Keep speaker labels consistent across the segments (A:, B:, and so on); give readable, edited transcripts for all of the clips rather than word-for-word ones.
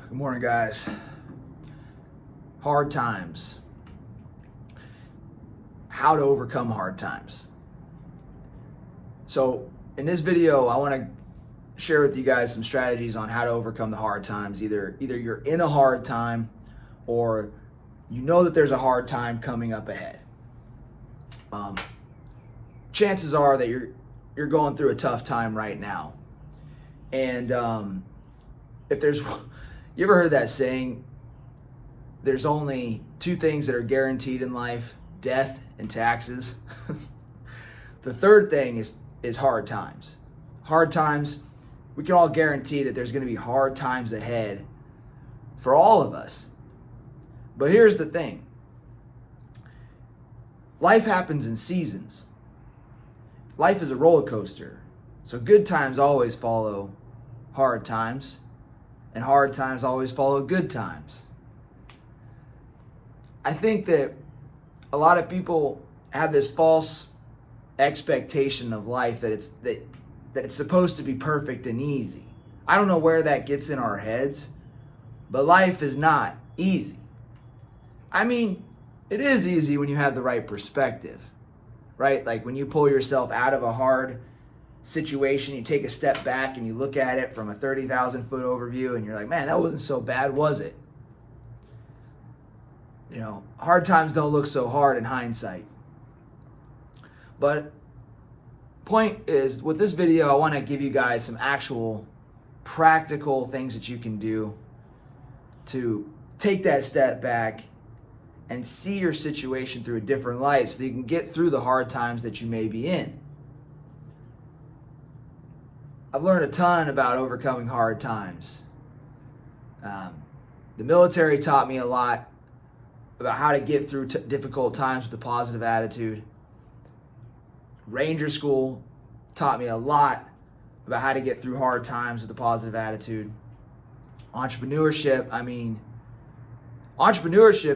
A: Good morning, guys. Hard times. How to overcome hard times. So, in this video, I want to share with you guys some strategies on how to overcome the hard times. Either you're in a hard time or you know that there's a hard time coming up ahead. Chances are that you're going through a tough time right now. And if there's you ever heard that saying, there's only two things that are guaranteed in life, death and taxes? The third thing is hard times. Hard times, we can all guarantee that there's going to be hard times ahead for all of us. But here's the thing. Life happens in seasons. Life is a roller coaster. So good times always follow hard times, and hard times always follow good times. I think that a lot of people have this false expectation of life that it's supposed to be perfect and easy. I don't know where that gets in our heads, but life is not easy. I mean, it is easy when you have the right perspective, right? Like when you pull yourself out of a hard situation, you take a step back and you look at it from a 30,000 foot overview and you're like, man, that wasn't so bad, was it? You know, hard times don't look so hard in hindsight. But point is, with this video, I want to give you guys some actual practical things that you can do to take that step back and see your situation through a different light so that you can get through the hard times that you may be in. I've learned a ton about overcoming hard times. The military taught me a lot about how to get through difficult times with a positive attitude. Ranger School taught me a lot about how to get through hard times with a positive attitude. Entrepreneurship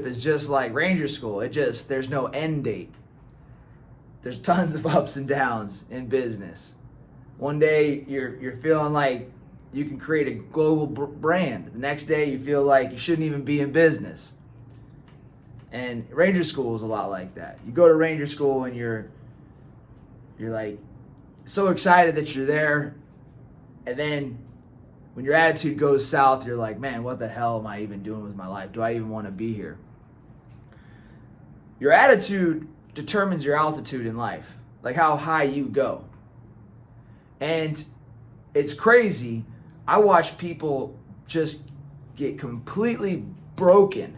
A: is just like Ranger School. There's no end date. There's tons of ups and downs in business. One day you're feeling like you can create a global brand. The next day you feel like you shouldn't even be in business. And Ranger School is a lot like that. You go to Ranger School and you're like so excited that you're there, and then when your attitude goes south, you're like, man, what the hell am I even doing with my life? Do I even want to be here? Your attitude determines your altitude in life, like how high you go. And it's crazy. I watch people just get completely broken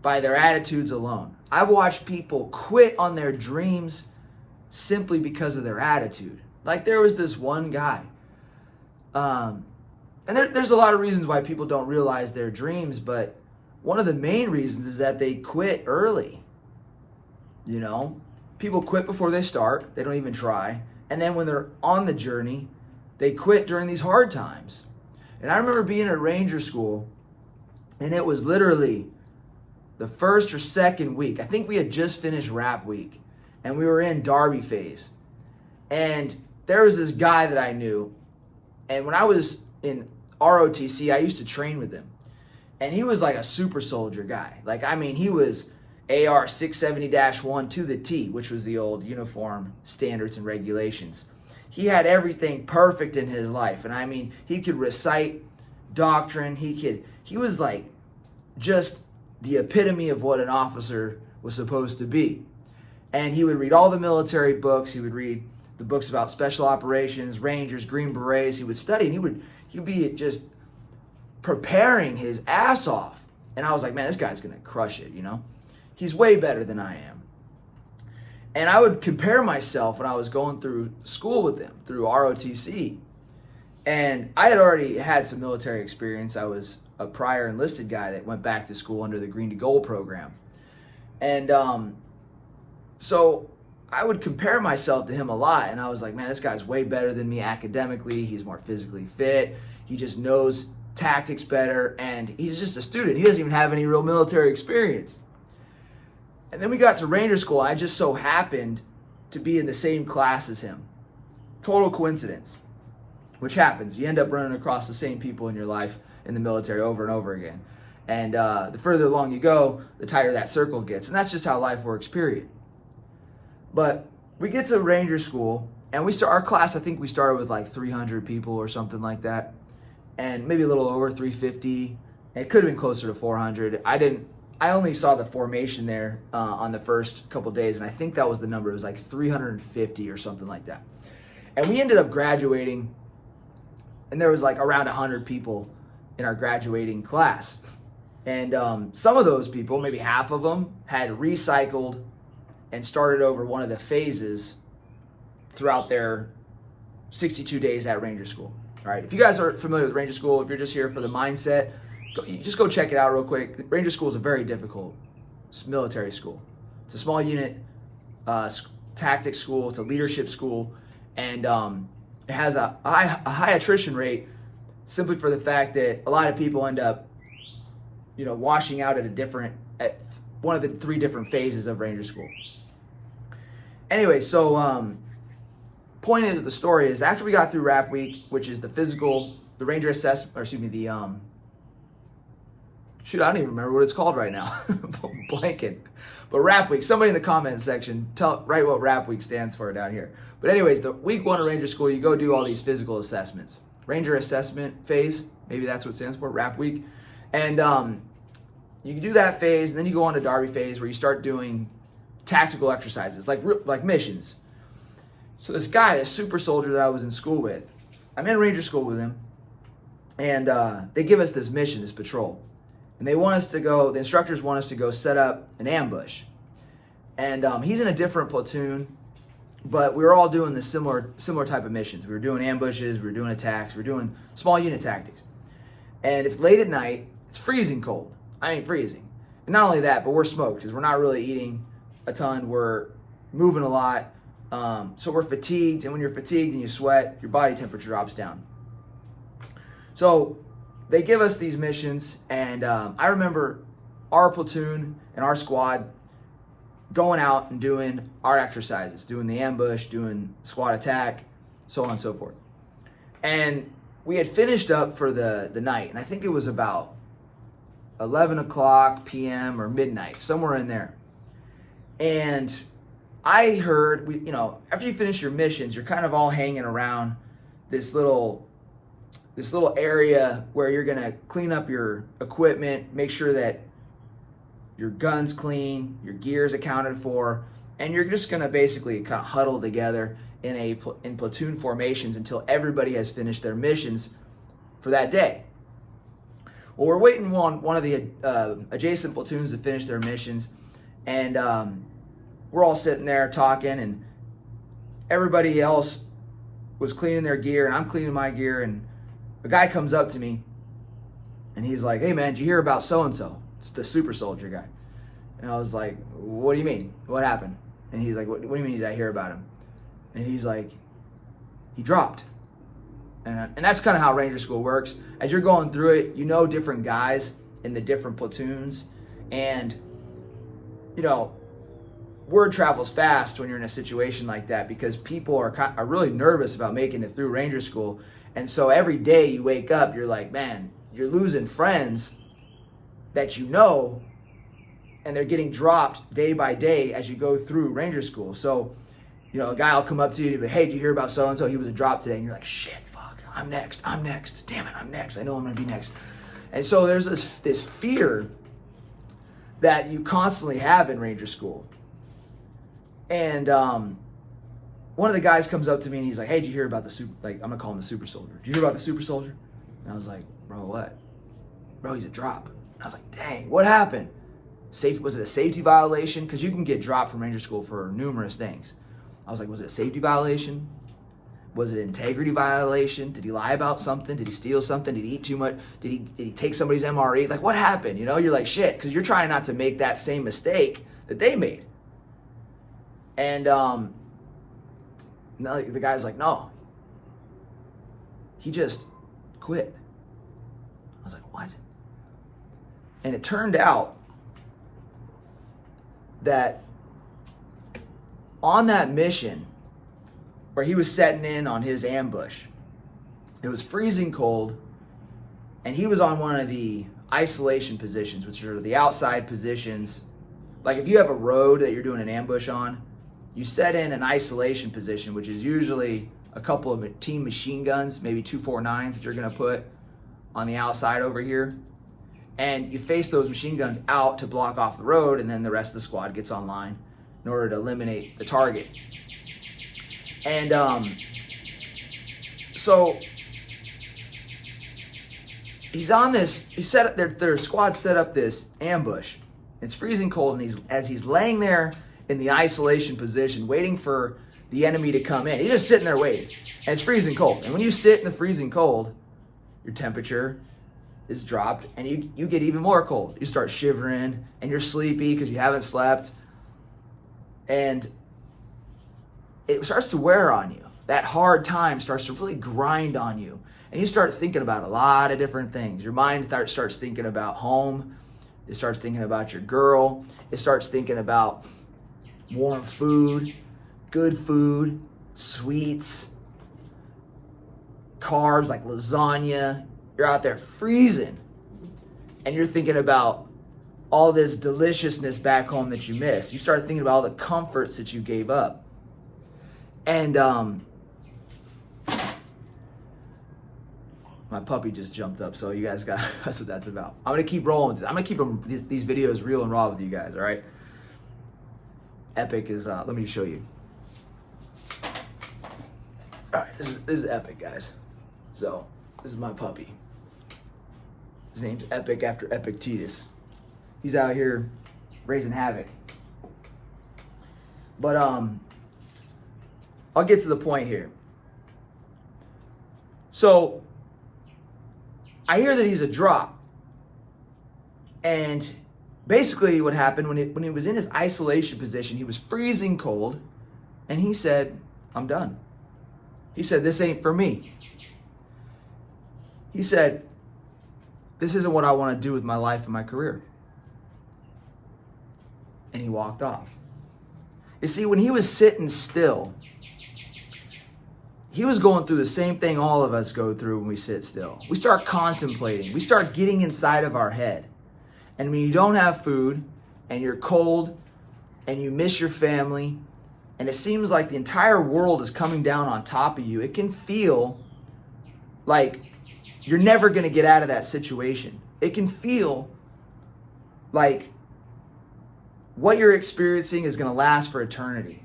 A: by their attitudes alone. I've watched people quit on their dreams simply because of their attitude. Like there was this one guy. And there's a lot of reasons why people don't realize their dreams, but one of the main reasons is that they quit early. You know, people quit before they start. They don't even try. And then when they're on the journey, they quit during these hard times. And I remember being at Ranger School, and it was literally the first or second week. I think we had just finished rap week, and we were in Derby phase. And there was this guy that I knew, and when I was in ROTC, I used to train with him. And he was like a super soldier guy. He was AR 670-1 to the T, which was the old uniform standards and regulations. He had everything perfect in his life. And he could recite doctrine. He was like just the epitome of what an officer was supposed to be. And he would read all the military books. He would read the books about special operations, Rangers, Green Berets. He would study, and he would be just preparing his ass off. And I was like, man, this guy's going to crush it, you know? He's way better than I am. And I would compare myself when I was going through school with him, through ROTC. And I had already had some military experience. I was a prior enlisted guy that went back to school under the Green to Gold program. And so I would compare myself to him a lot. And I was like, man, this guy's way better than me academically. He's more physically fit. He just knows tactics better. And he's just a student. He doesn't even have any real military experience. And then we got to Ranger School. I just so happened to be in the same class as him. Total coincidence. which happens. You end up running across the same people in your life in the military over and over again. And the further along you go, the tighter that circle gets. And that's just how life works, period. But we get to Ranger School, and we start our class. I think we started with like 300 people or something like that, and maybe a little over 350. It could have been closer to 400. I only saw the formation there on the first couple days, and I think that was the number. It was like 350 or something like that. And we ended up graduating, and there was like around 100 people in our graduating class. And some of those people, maybe half of them, had recycled and started over one of the phases throughout their 62 days at Ranger School. All right, if you guys are familiar with Ranger School, if you're just here for the mindset, just go check it out real quick. Ranger School is a very difficult military school. It's a small unit tactics school. It's a leadership school, and it has a high attrition rate simply for the fact that a lot of people end up, washing out at one of the 3 different phases of Ranger School. Anyway, so point of the story is after we got through RAP week, which is the physical, the Ranger assessment, or excuse me, the I don't even remember what it's called right now. Blanking. But RAP week, somebody in the comment section, write what RAP week stands for down here. But anyways, the week 1 of Ranger School, you go do all these physical assessments. Ranger assessment phase, maybe that's what it stands for, RAP week. And you do that phase, and then you go on to Darby phase where you start doing tactical exercises, like missions. So this guy, this super soldier that I was in school with, I'm in Ranger School with him, and they give us this mission, this patrol. And they want us to go, the instructors want us to go set up an ambush. And he's in a different platoon, but we were all doing this similar type of missions. We were doing ambushes, we were doing attacks, we were doing small unit tactics. And it's late at night, it's freezing cold. I ain't freezing. And not only that, but we're smoked because we're not really eating a ton. We're moving a lot. So we're fatigued. And when you're fatigued and you sweat, your body temperature drops down. So they give us these missions. And I remember our platoon and our squad going out and doing our exercises, doing the ambush, doing squad attack, so on and so forth. And we had finished up for the night. And I think it was about 11 o'clock p.m. or midnight, somewhere in there. And I heard, after you finish your missions, you're kind of all hanging around this little area where you're going to clean up your equipment, make sure that your gun's clean, your gear's accounted for, and you're just going to basically kind of huddle together in platoon formations until everybody has finished their missions for that day. Well, we're waiting on one of the adjacent platoons to finish their missions, and we're all sitting there talking, and everybody else was cleaning their gear, and I'm cleaning my gear, and a guy comes up to me, and he's like, "Hey man, did you hear about so-and-so?" It's the super soldier guy. And I was like, "What do you mean? What happened?" And he's like, what do you mean did I hear about him? And he's like, "He dropped." And that's kind of how Ranger School works. As you're going through it, you know different guys in the different platoons. And, word travels fast when you're in a situation like that because people are really nervous about making it through Ranger School. And so every day you wake up, you're like, man, you're losing friends that and they're getting dropped day by day as you go through Ranger School. So, a guy will come up to you and be, "Hey, did you hear about so-and-so? He was a drop today." And you're like, "Shit, fuck, I'm next. Damn it, I'm next. I know I'm going to be next." And so there's this fear that you constantly have in Ranger School. And one of the guys comes up to me and he's like, "Hey, did you hear about I'm going to call him the super soldier. Did you hear about the super soldier?" And I was like, "Bro, what?" "Bro, he's a drop." And I was like, "Dang, what happened? Was it a safety violation?" Because you can get dropped from Ranger School for numerous things. I was like, was it a safety violation? Was it an integrity violation? Did he lie about something? Did he steal something? Did he eat too much? Did he take somebody's MRE? Like, what happened? You're like, shit, because you're trying not to make that same mistake that they made. And no, the guy's like, "No, he just quit." I was like, "What?" And it turned out that on that mission where he was setting in on his ambush, It was freezing cold, and he was on one of the isolation positions, which are the outside positions. Like if you have a road that you're doing an ambush on, you set in an isolation position, which is usually a couple of team machine guns, maybe 249s that you're going to put on the outside over here. And you face those machine guns out to block off the road, and then the rest of the squad gets online in order to eliminate the target. And so he's on this, he set up, their squad set up this ambush. It's freezing cold, and as he's laying there in the isolation position, waiting for the enemy to come in, he's just sitting there waiting. And it's freezing cold. And when you sit in the freezing cold, your temperature is dropped, and you get even more cold. You start shivering, and you're sleepy because you haven't slept. And it starts to wear on you. That hard time starts to really grind on you. And you start thinking about a lot of different things. Your mind starts thinking about home. It starts thinking about your girl. It starts thinking about warm food, good food, sweets, carbs like lasagna. You're out there freezing, and you're thinking about all this deliciousness back home that you miss. You start thinking about all the comforts that you gave up. And my puppy just jumped up, so you guys got, that's what that's about. I'm gonna keep rolling with this. I'm gonna keep these videos real and raw with you guys, all right? Epic is, let me just show you. All right, this is Epic, guys. So, this is my puppy. His name's Epic after Epictetus. He's out here raising havoc. But I'll get to the point here. So I hear that he's a drop. And basically what happened when he was in his isolation position, he was freezing cold, and he said, I'm done. He said, this ain't for me. He said, this isn't what I want to do with my life and my career. And he walked off. You see, when he was sitting still, he was going through the same thing all of us go through when we sit still. We start contemplating. We start getting inside of our head. And when you don't have food, and you're cold, and you miss your family, and it seems like the entire world is coming down on top of you, it can feel like you're never going to get out of that situation. It can feel like what you're experiencing is going to last for eternity.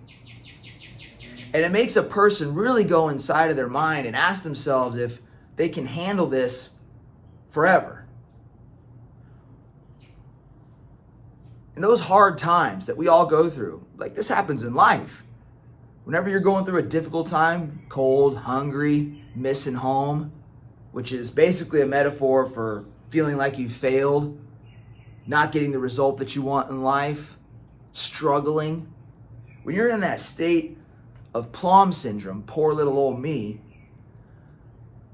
A: And it makes a person really go inside of their mind and ask themselves if they can handle this forever. And those hard times that we all go through, like this happens in life. Whenever you're going through a difficult time, cold, hungry, missing home, which is basically a metaphor for feeling like you failed, not getting the result that you want in life, struggling. When you're in that state of plum syndrome, poor little old me,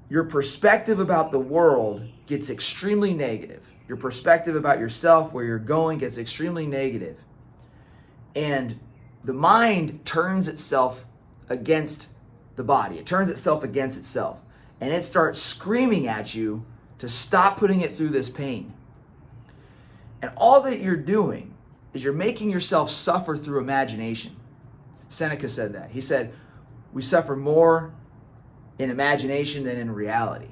A: your perspective about the world gets extremely negative. Your perspective about yourself, where you're going, gets extremely negative. And the mind turns itself against the body. It turns itself against itself. And it starts screaming at you to stop putting it through this pain. And all that you're doing is you're making yourself suffer through imagination. Seneca said that. He said, we suffer more in imagination than in reality.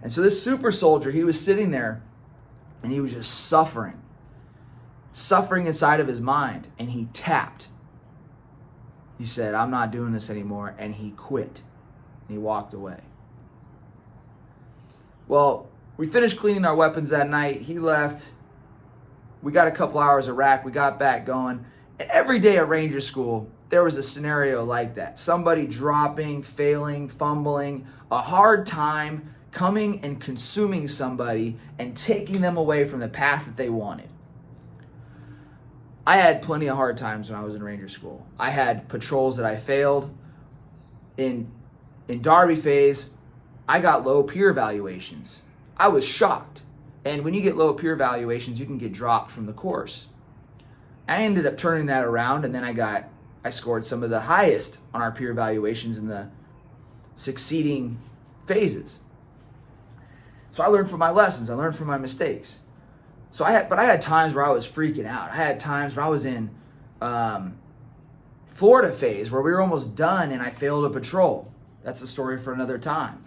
A: And so this super soldier, he was sitting there and he was just suffering inside of his mind, and he tapped. He said, I'm not doing this anymore, and he quit. And he walked away. Well, we finished cleaning our weapons that night. He left. We got a couple hours of rack. We got back going. And every day at Ranger School, there was a scenario like that. Somebody dropping, failing, fumbling, a hard time, coming and consuming somebody and taking them away from the path that they wanted. I had plenty of hard times when I was in Ranger School. I had patrols that I failed. In Darby phase, I got low peer evaluations. I was shocked. And when you get low peer evaluations, you can get dropped from the course. I ended up turning that around, and then I scored some of the highest on our peer evaluations in the succeeding phases. So I learned from my lessons. I learned from my mistakes. I had times where I was freaking out. I had times where I was in Florida phase where we were almost done and I failed a patrol. That's a story for another time.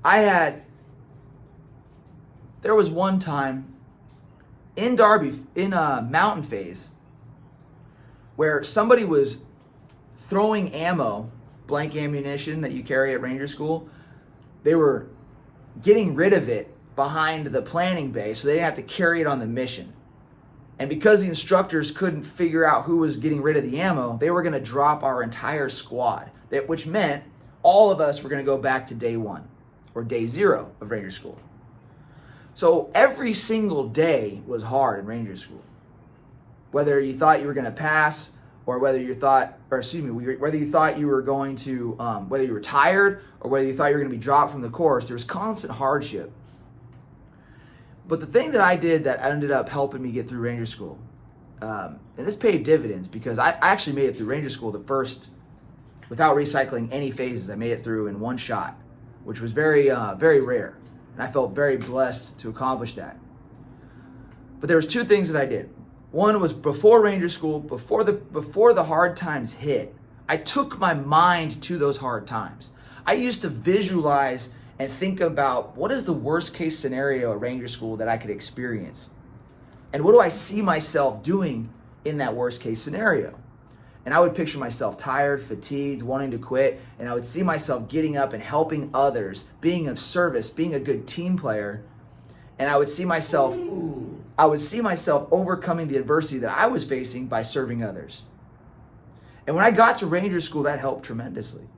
A: There was one time in Darby, in a mountain phase, where somebody was throwing ammo, blank ammunition that you carry at Ranger School. They were getting rid of it behind the planning bay so they didn't have to carry it on the mission. And because the instructors couldn't figure out who was getting rid of the ammo, they were going to drop our entire squad, which meant all of us were going to go back to day one or day zero of Ranger School. So every single day was hard in Ranger School. Whether you thought you were going to pass, or whether you thought you were going to, whether you were tired, or whether you thought you were going to be dropped from the course, there was constant hardship. But the thing that I did that ended up helping me get through Ranger School, and this paid dividends because I actually made it through Ranger School the first, without recycling any phases. I made it through in one shot, which was very, very rare. And I felt very blessed to accomplish that. But there was two things that I did. One was before Ranger School, before the hard times hit, I took my mind to those hard times. I used to visualize and think about what is the worst case scenario at Ranger School that I could experience? And what do I see myself doing in that worst case scenario? And I would picture myself tired, fatigued, wanting to quit, and I would see myself getting up and helping others, being of service, being a good team player. And I would see myself overcoming the adversity that I was facing by serving others. And when I got to Ranger School, that helped tremendously.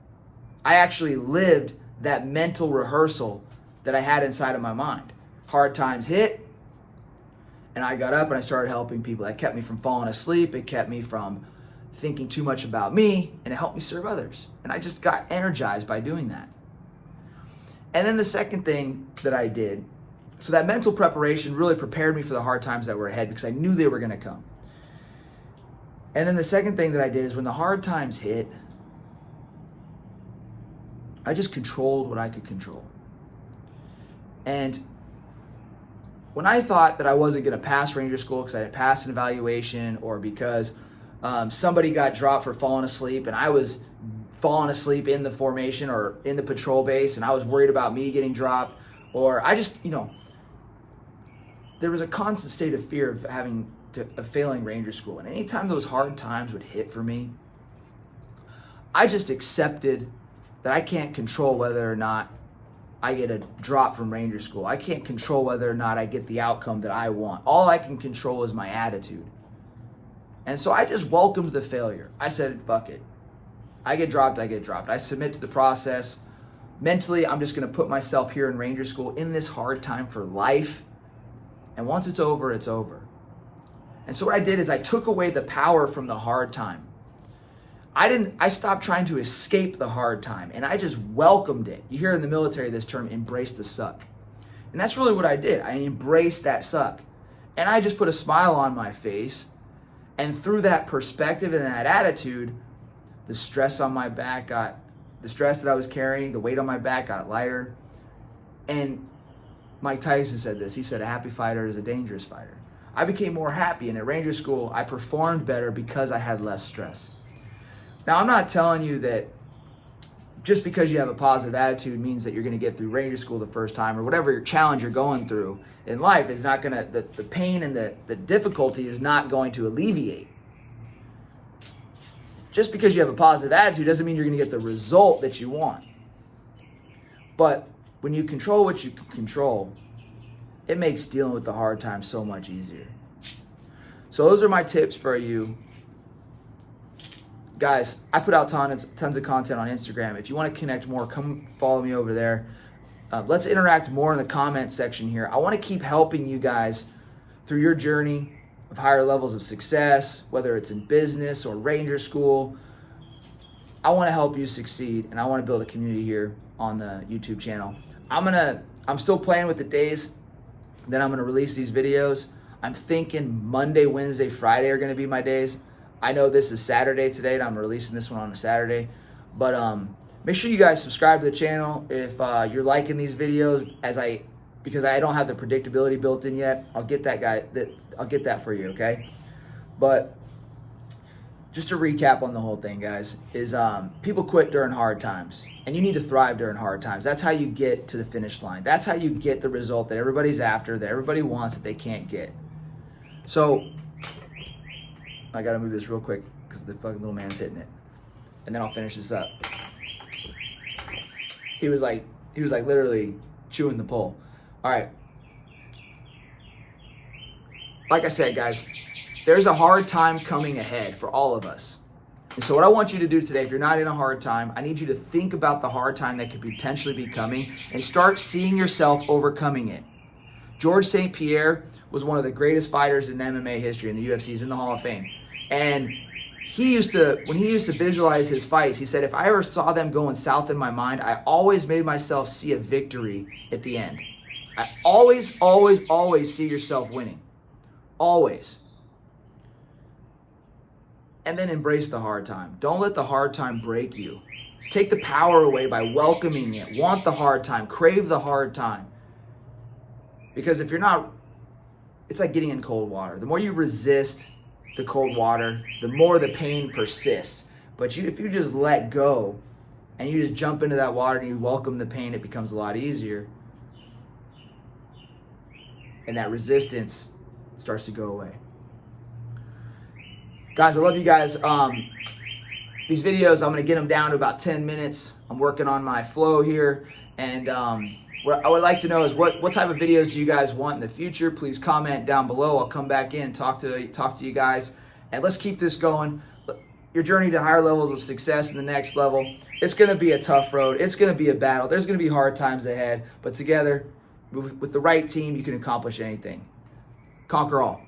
A: I actually lived that mental rehearsal that I had inside of my mind. Hard times hit, and I got up and I started helping people. That kept me from falling asleep. It kept me from thinking too much about me, and it helped me serve others. And I just got energized by doing that. And then the second thing that I did, so that mental preparation really prepared me for the hard times that were ahead because I knew they were going to come. And then the second thing that I did is when the hard times hit, I just controlled what I could control. And when I thought that I wasn't going to pass Ranger School because I didn't pass an evaluation, or because somebody got dropped for falling asleep and I was falling asleep in the formation or in the patrol base and I was worried about me getting dropped, or I just, there was a constant state of fear of failing Ranger School. And anytime those hard times would hit for me, I just accepted that I can't control whether or not I get a drop from Ranger School. I can't control whether or not I get the outcome that I want. All I can control is my attitude. And so I just welcomed the failure. I said, fuck it. I get dropped, I get dropped. I submit to the process. Mentally, I'm just going to put myself here in Ranger School in this hard time for life. And once it's over, it's over. And so what I did is I took away the power from the hard time. I stopped trying to escape the hard time, and I just welcomed it. You hear in the military this term, embrace the suck. And that's really what I did. I embraced that suck. And I just put a smile on my face. And through that perspective and that attitude, the stress that I was carrying, the weight on my back got lighter. And Mike Tyson said this. He said, a happy fighter is a dangerous fighter. I became more happy, and at Ranger School, I performed better because I had less stress. Now, I'm not telling you that just because you have a positive attitude means that you're going to get through Ranger School the first time, or whatever challenge you're going through in life is not going to, the pain and the difficulty is not going to alleviate. Just because you have a positive attitude doesn't mean you're going to get the result that you want. But when you control what you can control, it makes dealing with the hard times so much easier. So those are my tips for you. Guys, I put out tons of content on Instagram. If you want to connect more, come follow me over there. Let's interact more in the comment section here. I want to keep helping you guys through your journey of higher levels of success, whether it's in business or Ranger School. I want to help you succeed, and I want to build a community here on the YouTube channel. I'm still playing with the days that I'm going to release these videos. I'm thinking Monday, Wednesday, Friday are going to be my days. I know this is Saturday today, and I'm releasing this one on a Saturday. But Make sure you guys subscribe to the channel if you're liking these videos, because I don't have the predictability built in yet. I'll get that for you, okay? But just to recap on the whole thing, guys, is people quit during hard times, and you need to thrive during hard times. That's how you get to the finish line. That's how you get the result that everybody's after, that everybody wants, that they can't get. So I gotta move this real quick because the fucking little man's hitting it, and then I'll finish this up. He was like literally chewing the pole. All right. Like I said, guys, there's a hard time coming ahead for all of us. And so what I want you to do today, if you're not in a hard time, I need you to think about the hard time that could potentially be coming and start seeing yourself overcoming it. George St. Pierre was one of the greatest fighters in MMA history, in the UFC. He's in the Hall of Fame. And when he used to visualize his fights, he said, if I ever saw them going south in my mind, I always made myself see a victory at the end. I always, always, always see yourself winning. Always. And then embrace the hard time. Don't let the hard time break you. Take the power away by welcoming it. Want the hard time. Crave the hard time. Because if you're not, it's like getting in cold water. The more you resist the cold water, the more the pain persists. But if you just let go and you just jump into that water and you welcome the pain, it becomes a lot easier. And that resistance starts to go away. Guys, I love you guys. These videos, I'm going to get them down to about 10 minutes. I'm working on my flow here. And what I would like to know is what type of videos do you guys want in the future? Please comment down below. I'll come back in and talk to you guys. And let's keep this going. Your journey to higher levels of success in the next level. It's going to be a tough road. It's going to be a battle. There's going to be hard times ahead. But together, with the right team, you can accomplish anything. Conquer all.